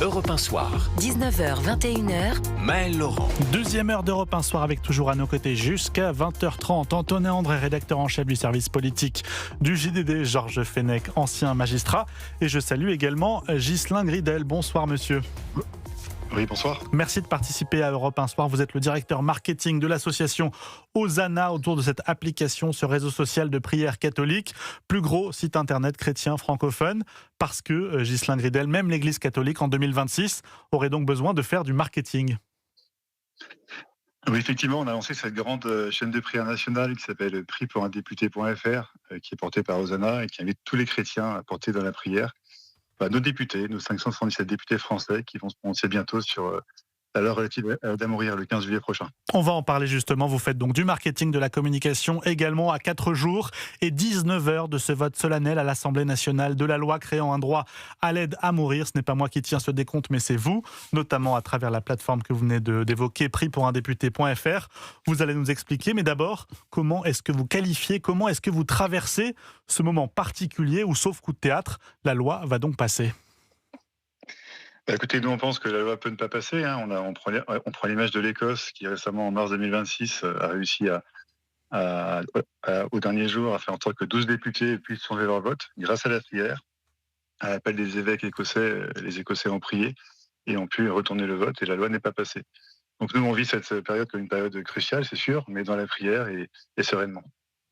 Europe 1 Soir. 19h, 21h. Maël Laurent. Deuxième heure d'Europe 1 Soir avec toujours à nos côtés jusqu'à 20h30. Antonin André, rédacteur en chef du service politique du JDD, Georges Fenech, ancien magistrat. Et je salue également Ghislain Gridel. Bonsoir monsieur. Oui, bonsoir. Merci de participer à Europe 1 Soir. Vous êtes le directeur marketing de l'association Hosanna autour de cette application, ce réseau social de prière catholique, plus gros site internet chrétien francophone, parce que, Ghislain Gridel, même l'Église catholique en 2026 aurait donc besoin de faire du marketing. Oui, effectivement, on a lancé cette grande chaîne de prière nationale qui s'appelle prix-pour-un-député.fr, qui est portée par Hosanna et qui invite tous les chrétiens à porter dans la prière. Nos députés, nos 577 députés français qui vont se prononcer bientôt sur la loi relative à mourir le 15 juillet prochain. On va en parler justement. Vous faites donc du marketing, de la communication également à 4 jours et 19 heures de ce vote solennel à l'Assemblée nationale de la loi créant un droit à l'aide à mourir. Ce n'est pas moi qui tiens ce décompte, mais c'est vous, notamment à travers la plateforme que vous venez d'évoquer, prix-pour-un-député.fr. Vous allez nous expliquer, mais d'abord, comment est-ce que vous qualifiez, comment est-ce que vous traversez ce moment particulier où, sauf coup de théâtre, la loi va donc passer ? Écoutez, nous on pense que la loi peut ne pas passer. On prend l'image de l'Écosse qui récemment, en mars 2026, a réussi au dernier jour à faire en sorte que 12 députés puissent changer leur vote grâce à la prière. À l'appel des évêques écossais, les Écossais ont prié et ont pu retourner le vote et la loi n'est pas passée. Donc nous on vit cette période comme une période cruciale, c'est sûr, mais dans la prière et sereinement.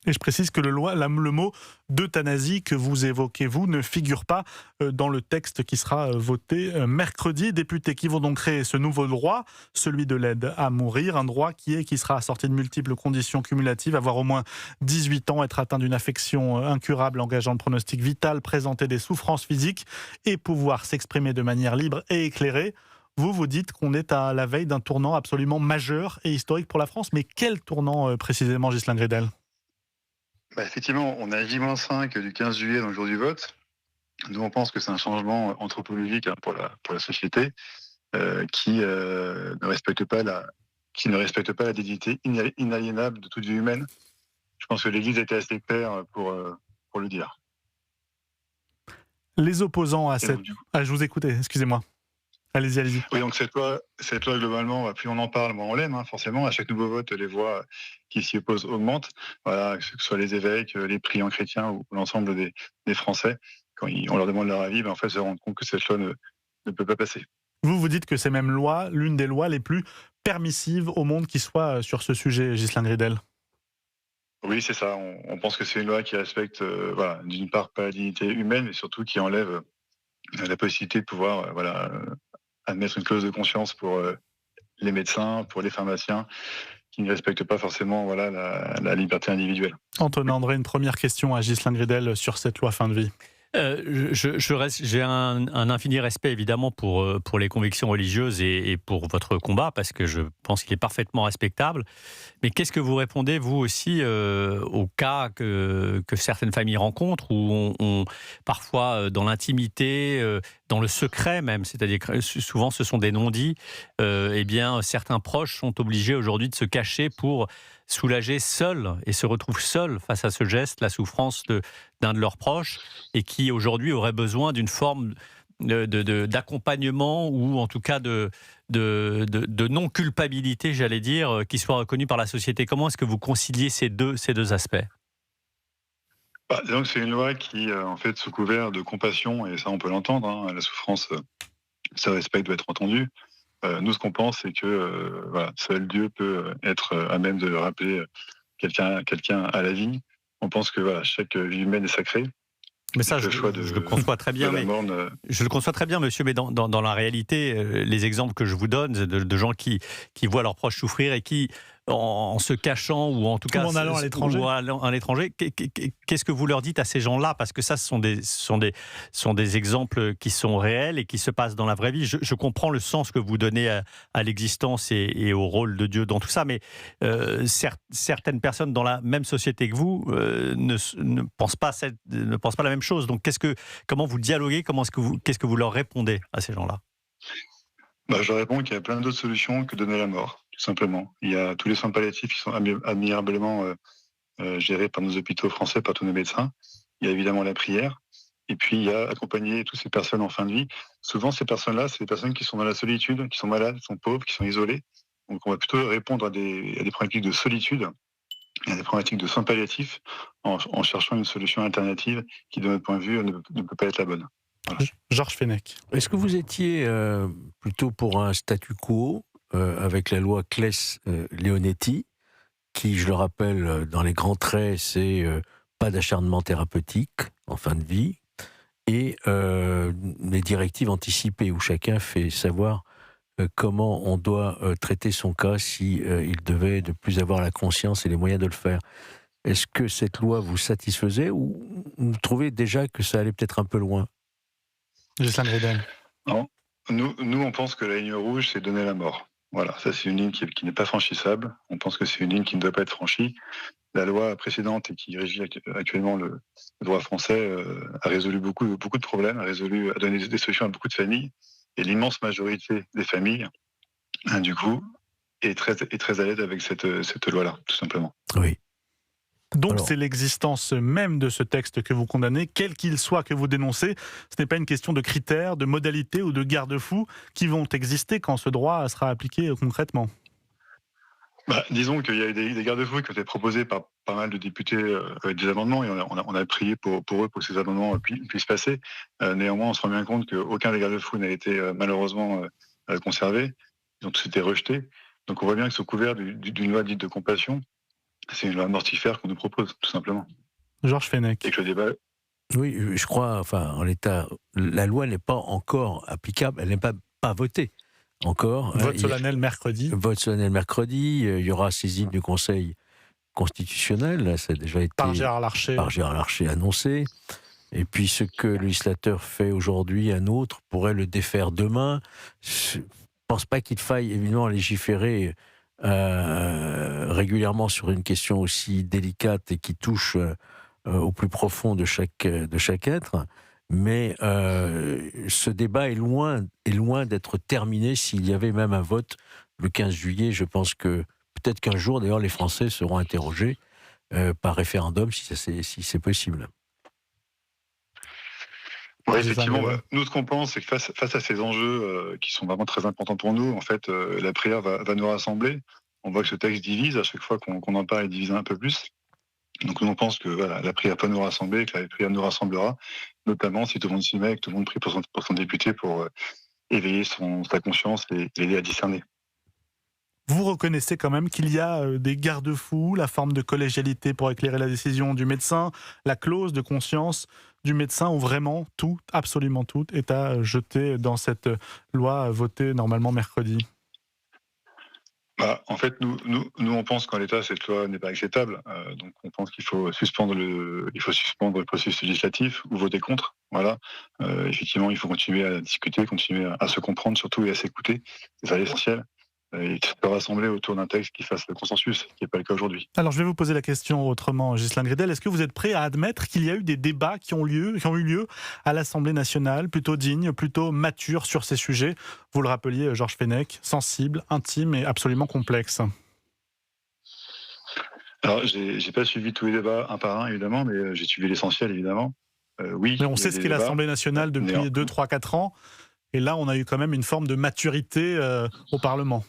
Et je précise que le mot d'euthanasie que vous évoquez, vous, ne figure pas dans le texte qui sera voté mercredi. Députés qui vont donc créer ce nouveau droit, celui de l'aide à mourir, un droit qui sera assorti de multiples conditions cumulatives, avoir au moins 18 ans, être atteint d'une affection incurable engageant le pronostic vital, présenter des souffrances physiques et pouvoir s'exprimer de manière libre et éclairée. Vous dites qu'on est à la veille d'un tournant absolument majeur et historique pour la France, mais quel tournant précisément, Ghislain Gridel ? Effectivement, on est à J-5 du 15 juillet, dans le jour du vote. Nous, on pense que c'est un changement anthropologique pour la société qui ne respecte pas la dignité inaliénable de toute vie humaine. Je pense que l'Église était assez claire pour le dire. Les opposants à cette... je vous écoute, excusez-moi. Allez-y. Oui, donc cette loi, globalement, plus on en parle, moins on l'aime, forcément. À chaque nouveau vote, les voix qui s'y opposent augmentent. Voilà, que ce soit les évêques, les priants chrétiens ou l'ensemble des Français, quand on leur demande leur avis, en fait, se rendent compte que cette loi ne peut pas passer. Vous dites que c'est même l'une des lois les plus permissives au monde qui soit sur ce sujet, Ghislain Gridel. Oui, c'est ça. On pense que c'est une loi qui respecte, d'une part, pas la dignité humaine, mais surtout qui enlève la possibilité de pouvoir, admettre une clause de conscience pour les médecins, pour les pharmaciens, qui ne respectent pas forcément la liberté individuelle. Antonin André, une première question à Ghislain Gridel sur cette loi fin de vie. J'ai un infini respect évidemment pour les convictions religieuses et pour votre combat, parce que je pense qu'il est parfaitement respectable. Mais qu'est-ce que vous répondez, vous aussi, au cas que certaines familles rencontrent, où on parfois dans l'intimité, dans le secret même, c'est-à-dire que souvent ce sont des non-dits, certains proches sont obligés aujourd'hui de se cacher pour soulager seuls et se retrouvent seuls face à ce geste, la souffrance d'un de leurs proches, et qui aujourd'hui aurait besoin d'une forme d'accompagnement ou en tout cas de non-culpabilité, j'allais dire, qui soit reconnue par la société. Comment est-ce que vous conciliez ces deux aspects ? Donc c'est une loi qui, en fait, sous couvert de compassion, et ça on peut l'entendre, la souffrance, ce respect doit être entendu. Nous, ce qu'on pense, c'est que seul Dieu peut être à même de rappeler quelqu'un à la vie. On pense que chaque vie humaine est sacrée. Mais ça, je le conçois très bien. Je le conçois très bien, monsieur, mais dans la réalité, les exemples que je vous donne de gens qui voient leurs proches souffrir et qui, en se cachant ou en tout cas en allant à l'étranger, qu'est-ce que vous leur dites à ces gens-là ? Parce que ça, ce sont des exemples qui sont réels et qui se passent dans la vraie vie. Je comprends le sens que vous donnez à l'existence et au rôle de Dieu dans tout ça, mais certaines personnes dans la même société que vous ne pensent pas la même chose. Donc, comment vous dialoguez ? Qu'est-ce que vous leur répondez à ces gens-là ? Je réponds qu'il y a plein d'autres solutions que donner la mort, tout simplement. Il y a tous les soins palliatifs qui sont admirablement gérés par nos hôpitaux français, par tous nos médecins. Il y a évidemment la prière. Et puis, il y a accompagner toutes ces personnes en fin de vie. Souvent, ces personnes-là, c'est des personnes qui sont dans la solitude, qui sont malades, qui sont pauvres, qui sont isolées. Donc, on va plutôt répondre à des problématiques de solitude et à des problématiques de soins palliatifs en cherchant une solution alternative qui, de notre point de vue, ne peut pas être la bonne. Voilà. Georges Fenech. Est-ce que vous étiez plutôt pour un statu quo avec la loi Claes-Leonetti, qui, je le rappelle, dans les grands traits, c'est pas d'acharnement thérapeutique en fin de vie, et les directives anticipées où chacun fait savoir comment on doit traiter son cas si il devait ne plus avoir la conscience et les moyens de le faire. Est-ce que cette loi vous satisfaisait ou vous trouvez déjà que ça allait peut-être un peu loin? Ghislain Gridel. Non. Nous, on pense que la ligne rouge, c'est donner la mort. Voilà, ça c'est une ligne qui n'est pas franchissable. On pense que c'est une ligne qui ne doit pas être franchie. La loi précédente et qui régit actuellement le droit français a résolu beaucoup de problèmes, a donné des solutions à beaucoup de familles. Et l'immense majorité des familles, du coup, est très à l'aise avec cette loi-là, tout simplement. Oui. Donc Alors, c'est l'existence même de ce texte que vous condamnez, quel qu'il soit, que vous dénoncez. Ce n'est pas une question de critères, de modalités ou de garde-fous qui vont exister quand ce droit sera appliqué concrètement. Disons qu'il y a eu des garde-fous qui ont été proposés par pas mal de députés avec des amendements, et on a prié pour eux pour que ces amendements puissent passer. Néanmoins, on se rend bien compte qu'aucun des garde-fous n'a été malheureusement conservé. Ils ont tous été rejetés. Donc on voit bien que sous couvert d'une loi dite de compassion, c'est une loi mortifère qu'on nous propose, tout simplement. Georges Fenech. Et que le débat... oui, je crois, en l'état, la loi n'est pas encore applicable, elle n'est pas votée encore. Vote solennel mercredi. Vote solennel mercredi, il y aura saisine du Conseil constitutionnel, ça a déjà été Par Gérard Larcher annoncé. Et puis ce que le législateur fait aujourd'hui, un autre pourrait le défaire demain. Je ne pense pas qu'il faille évidemment légiférer régulièrement sur une question aussi délicate et qui touche au plus profond de chaque être. Mais ce débat est loin d'être terminé. S'il y avait même un vote le 15 juillet, je pense que peut-être qu'un jour, d'ailleurs, les Français seront interrogés par référendum si c'est possible. Oui, effectivement. Nous, ce qu'on pense, c'est que face à ces enjeux qui sont vraiment très importants pour nous, en fait, la prière va nous rassembler. On voit que ce texte divise. À chaque fois qu'on en parle, il divise un peu plus. Donc nous, on pense que la prière peut nous rassembler, que la prière nous rassemblera, notamment si tout le monde s'y met, que tout le monde prie pour son député pour éveiller sa conscience et l'aider à discerner. Vous reconnaissez quand même qu'il y a des garde-fous, la forme de collégialité pour éclairer la décision du médecin, la clause de conscience du médecin, où vraiment tout, absolument tout, est à jeter dans cette loi votée normalement mercredi. En fait, nous, on pense qu'en l'état, cette loi n'est pas acceptable. Donc, on pense qu'il faut suspendre le processus législatif ou voter contre. Voilà. Effectivement, il faut continuer à discuter, continuer à se comprendre surtout et à s'écouter. C'est ça l'essentiel. Et se rassembler autour d'un texte qui fasse le consensus, ce qui n'est pas le cas aujourd'hui. Alors, je vais vous poser la question autrement, Ghislain Gridel. Est-ce que vous êtes prêt à admettre qu'il y a eu des débats qui ont eu lieu à l'Assemblée nationale, plutôt dignes, plutôt matures sur ces sujets? Vous le rappeliez, Georges Fenech, sensibles, intimes et absolument complexes. Alors, j'ai pas suivi tous les débats un par un, évidemment, mais j'ai suivi l'essentiel, évidemment. Oui. Mais on sait ce qu'est l'Assemblée nationale depuis 2, 3, 4 ans. Et là, on a eu quand même une forme de maturité au Parlement.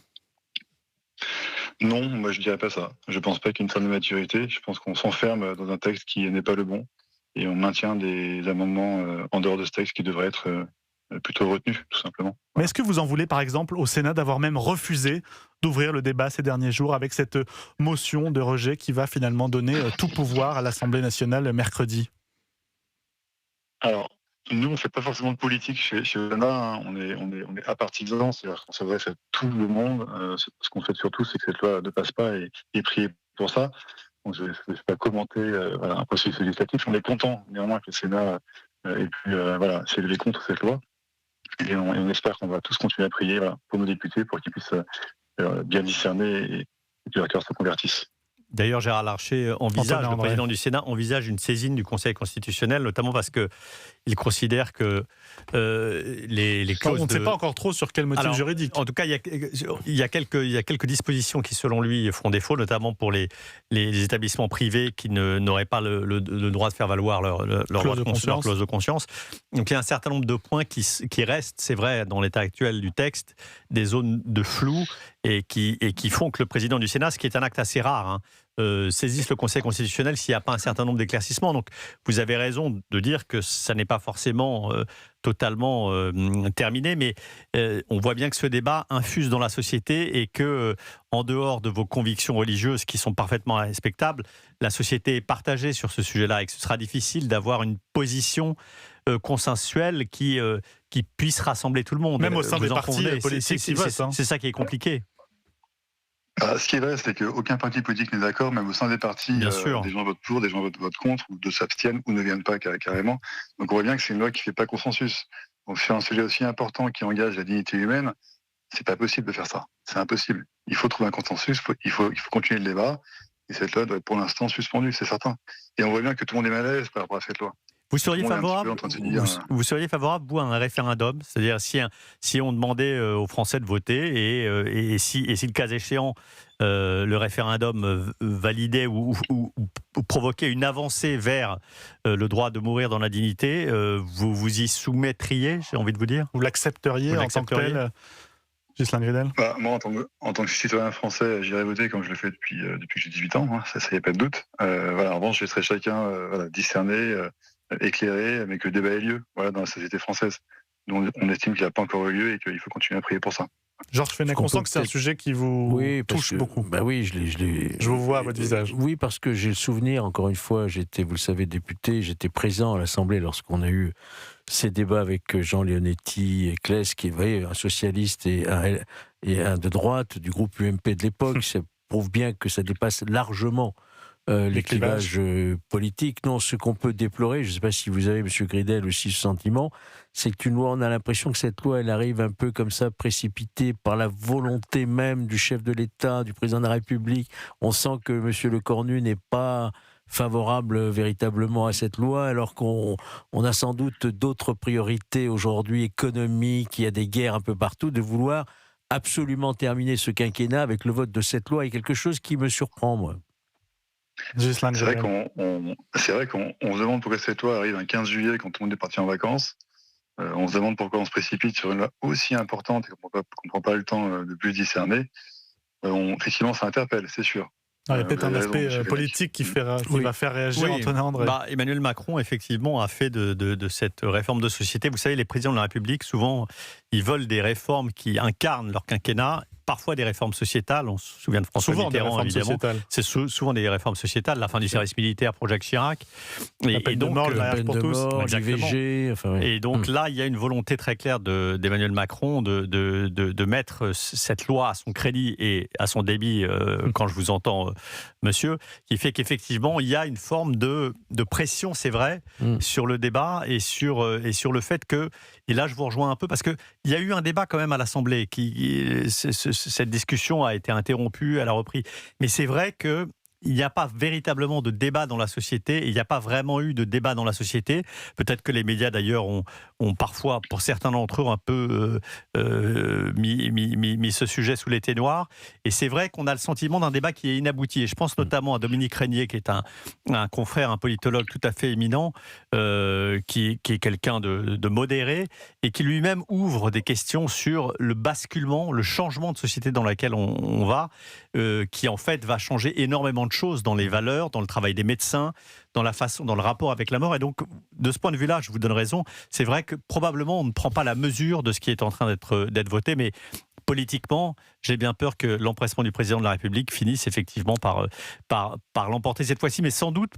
Non, moi je dirais pas ça. Je pense pas qu'il y ait une forme de maturité. Je pense qu'on s'enferme dans un texte qui n'est pas le bon et on maintient des amendements en dehors de ce texte qui devraient être plutôt retenus, tout simplement. Mais est-ce que vous en voulez, par exemple, au Sénat d'avoir même refusé d'ouvrir le débat ces derniers jours avec cette motion de rejet qui va finalement donner tout pouvoir à l'Assemblée nationale mercredi? Alors, nous, on ne fait pas forcément de politique chez le Sénat. On est apartisan, c'est-à-dire qu'on s'adresse à tout le monde. Ce qu'on fait surtout, c'est que cette loi ne passe pas et prier pour ça. Donc, je ne vais pas commenter un processus législatif. On est content, néanmoins, que le Sénat ait pu s'élever contre cette loi. Et on espère qu'on va tous continuer à prier pour nos députés pour qu'ils puissent bien discerner et que leur cœur se convertisse. D'ailleurs, Gérard Larcher Antonin le André. président du Sénat, envisage une saisine du Conseil constitutionnel, notamment parce qu'il considère que les clauses On ne sait pas encore trop sur quel motif juridique. En tout cas, il y a quelques dispositions qui, selon lui, font défaut, notamment pour les établissements privés qui n'auraient pas le droit de faire valoir leur clause de conscience. Donc, il y a un certain nombre de points qui restent, c'est vrai, dans l'état actuel du texte, des zones de flou et qui font que le président du Sénat, ce qui est un acte assez rare, saisisse le Conseil constitutionnel s'il n'y a pas un certain nombre d'éclaircissements. Donc, vous avez raison de dire que ça n'est pas forcément totalement terminé, mais on voit bien que ce débat infuse dans la société et que, en dehors de vos convictions religieuses qui sont parfaitement respectables, la société est partagée sur ce sujet-là et que ce sera difficile d'avoir une position consensuelle qui puisse rassembler tout le monde. Même au sein des partis politiques qui votent. C'est ça qui est compliqué. Ce qui est vrai, c'est qu'aucun parti politique n'est d'accord, même au sein des partis, des gens votent pour, des gens votent contre, ou de s'abstiennent, ou ne viennent pas carrément. Donc on voit bien que c'est une loi qui ne fait pas consensus. Donc sur un sujet aussi important qui engage la dignité humaine, c'est pas possible de faire ça. C'est impossible. Il faut trouver un consensus, il faut continuer le débat, et cette loi doit être pour l'instant suspendue, c'est certain. Et on voit bien que tout le monde est mal à l'aise par rapport à cette loi. Vous seriez favorable, vous, à un référendum? C'est-à-dire si on demandait aux Français de voter et si le cas échéant, le référendum validait ou provoquait une avancée vers le droit de mourir dans la dignité, vous vous y soumettriez, j'ai envie de vous dire? Vous l'accepteriez en tant que tel, Ghislain Gridel? Moi, en tant que citoyen français, j'irai voter comme je le fais depuis que j'ai 18 ans, ça y a pas de doute. En revanche, je laisserai chacun discerner, éclairé, mais que le débat ait lieu dans la société française. Nous, on estime qu'il n'a pas encore eu lieu et qu'il faut continuer à prier pour ça. Georges Fenech, on sent que c'est un sujet qui vous touche beaucoup. Oui, je vous vois à votre visage. Oui, parce que j'ai le souvenir, encore une fois, j'étais, vous le savez, député, j'étais présent à l'Assemblée lorsqu'on a eu ces débats avec Jean Leonetti et Claes, qui est un socialiste et un de droite du groupe UMP de l'époque. Ça prouve bien que ça dépasse largement l'éclivage politique. Non, ce qu'on peut déplorer, je ne sais pas si vous avez, M. Gridel, aussi ce sentiment, c'est qu'une loi, on a l'impression que cette loi, elle arrive un peu comme ça, précipitée par la volonté même du chef de l'État, du président de la République. On sent que M. Lecornu n'est pas favorable véritablement à cette loi, alors qu'on a sans doute d'autres priorités aujourd'hui économiques, il y a des guerres un peu partout, de vouloir absolument terminer ce quinquennat avec le vote de cette loi est quelque chose qui me surprend, moi. C'est vrai qu'on se demande pourquoi cette loi arrive un 15 juillet quand tout le monde est parti en vacances. On se demande pourquoi on se précipite sur une loi aussi importante et qu'on ne prend pas le temps de plus discerner. Effectivement, ça interpelle, c'est sûr. Il y a peut-être un aspect politique qui va faire réagir Antonin André. Emmanuel Macron, effectivement, a fait de cette réforme de société. Vous savez, les présidents de la République, souvent, ils veulent des réformes qui incarnent leur quinquennat. Parfois des réformes sociétales, on se souvient de François Mitterrand, évidemment. C'est souvent des réformes sociétales, la fin du service militaire pour Jacques Chirac. La peine de mort, le mariage pour tous. l'IVG. Et donc là, il y a une volonté très claire d'Emmanuel Macron de mettre cette loi à son crédit et à son débit, quand je vous entends, monsieur, qui fait qu'effectivement, il y a une forme de pression, c'est vrai, sur le débat et sur le fait que, et là je vous rejoins un peu, parce qu'il y a eu un débat quand même à l'Assemblée, cette discussion a été interrompue, elle a repris. Mais c'est vrai que il n'y a pas véritablement de débat dans la société, et il n'y a pas vraiment eu de débat dans la société. Peut-être que les médias, d'ailleurs, ont parfois, pour certains d'entre eux, un peu mis ce sujet sous les ténoirs. Et c'est vrai qu'on a le sentiment d'un débat qui est inabouti. Et je pense notamment à Dominique Régnier, qui est un confrère, un politologue tout à fait éminent, qui est quelqu'un de modéré, et qui lui-même ouvre des questions sur le basculement, le changement de société dans laquelle on va, qui en fait va changer énormément de choses dans les valeurs, dans le travail des médecins, dans le rapport avec la mort. Et donc, de ce point de vue-là, je vous donne raison, c'est vrai que probablement on ne prend pas la mesure de ce qui est en train d'être voté, mais politiquement, j'ai bien peur que l'empressement du président de la République finisse effectivement par l'emporter cette fois-ci, mais sans doute,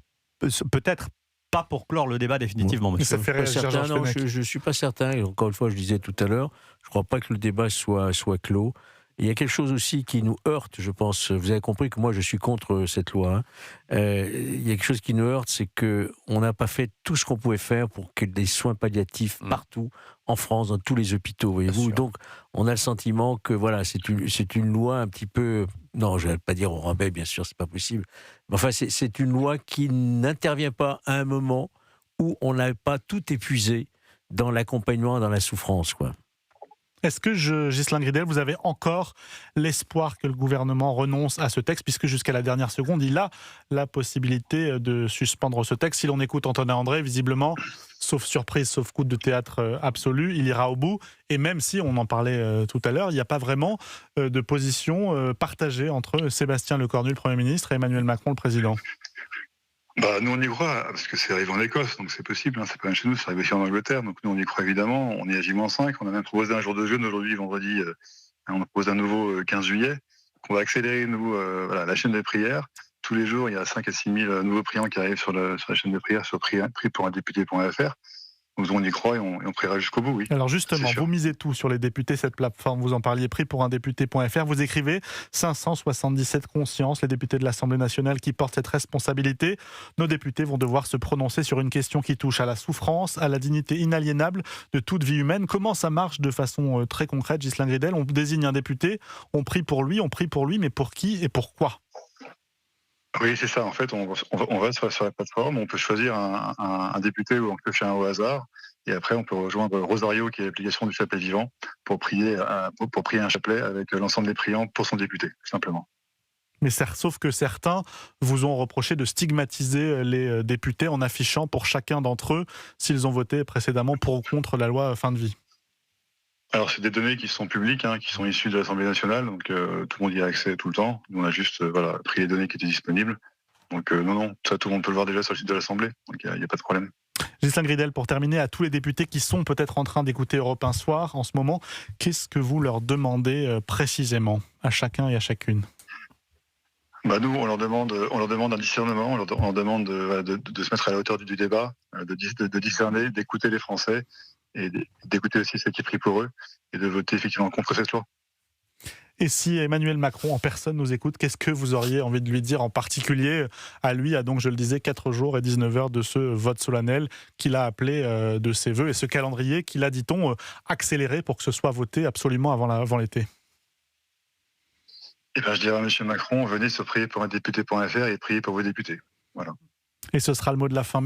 peut-être pas pour clore le débat définitivement. Mais ça fait réagir Georges Fenech. Je ne suis pas certain, et encore une fois, je disais tout à l'heure, je ne crois pas que le débat soit clos. Il y a quelque chose aussi qui nous heurte, je pense. Vous avez compris que moi, je suis contre cette loi. Il y a quelque chose qui nous heurte, c'est qu'on n'a pas fait tout ce qu'on pouvait faire pour qu'il y ait des soins palliatifs partout, en France, dans tous les hôpitaux, voyez-vous. Donc, on a le sentiment que voilà, c'est une loi un petit peu... Non, je ne vais pas dire au rabais, bien sûr, c'est pas possible. Mais enfin, c'est une loi qui n'intervient pas à un moment où on n'a pas tout épuisé dans l'accompagnement, dans la souffrance, quoi. Est-ce que, Ghislain Gridel, vous avez encore l'espoir que le gouvernement renonce à ce texte, puisque jusqu'à la dernière seconde, il a la possibilité de suspendre ce texte. Si l'on écoute Antonin André, visiblement, sauf surprise, sauf coup de théâtre absolu, il ira au bout. Et même si, on en parlait tout à l'heure, il n'y a pas vraiment de position partagée entre Sébastien Lecornu, le Premier ministre, et Emmanuel Macron, le Président. Nous on y croit, parce que c'est arrivé en Écosse, donc c'est possible, c'est pas même chez nous, c'est arrivé aussi en Angleterre, donc nous on y croit évidemment, on est à J-5, on a même proposé un jour de jeûne aujourd'hui, vendredi, on propose un nouveau 15 juillet, qu'on va accélérer la chaîne des prières. Tous les jours, il y a 5 à 6 000 nouveaux priants qui arrivent sur la chaîne de prières, sur prix pour un député.fr. Donc on y croit et on priera jusqu'au bout, oui. Alors justement, vous misez tout sur les députés, cette plateforme, vous en parliez, prix pour un député.fr. Vous écrivez 577 consciences, les députés de l'Assemblée nationale qui portent cette responsabilité. Nos députés vont devoir se prononcer sur une question qui touche à la souffrance, à la dignité inaliénable de toute vie humaine. Comment ça marche de façon très concrète, Ghislain Gridel? On désigne un député, on prie pour lui, mais pour qui et pourquoi? Oui, c'est ça. En fait, on va sur la plateforme, on peut choisir un député ou on peut faire un au hasard. Et après, on peut rejoindre Rosario, qui est l'application du chapelet vivant, pour prier un chapelet avec l'ensemble des priants pour son député, tout simplement. Mais sauf que certains vous ont reproché de stigmatiser les députés en affichant pour chacun d'entre eux s'ils ont voté précédemment pour ou contre la loi fin de vie. Alors, c'est des données qui sont publiques, qui sont issues de l'Assemblée nationale, donc tout le monde y a accès tout le temps. Nous, on a juste pris les données qui étaient disponibles. Donc non, ça, tout le monde peut le voir déjà sur le site de l'Assemblée, donc il n'y a pas de problème. Ghislain Gridel, pour terminer, à tous les députés qui sont peut-être en train d'écouter Europe 1 Soir en ce moment, qu'est-ce que vous leur demandez précisément, à chacun et à chacune? Nous, on leur demande un discernement, on leur demande de se mettre à la hauteur du débat, de discerner, d'écouter les Français, et d'écouter aussi ceux qui prient pour eux, et de voter effectivement contre cette loi. Et si Emmanuel Macron en personne nous écoute, qu'est-ce que vous auriez envie de lui dire en particulier à lui, à donc je le disais 4 jours et 19 heures de ce vote solennel qu'il a appelé de ses voeux, et ce calendrier qu'il a, dit-on, accéléré pour que ce soit voté absolument avant l'été? Je dirais à M. Macron, venez sur prier pour un député.fr et priez pour vos députés. Voilà. Et ce sera le mot de la fin.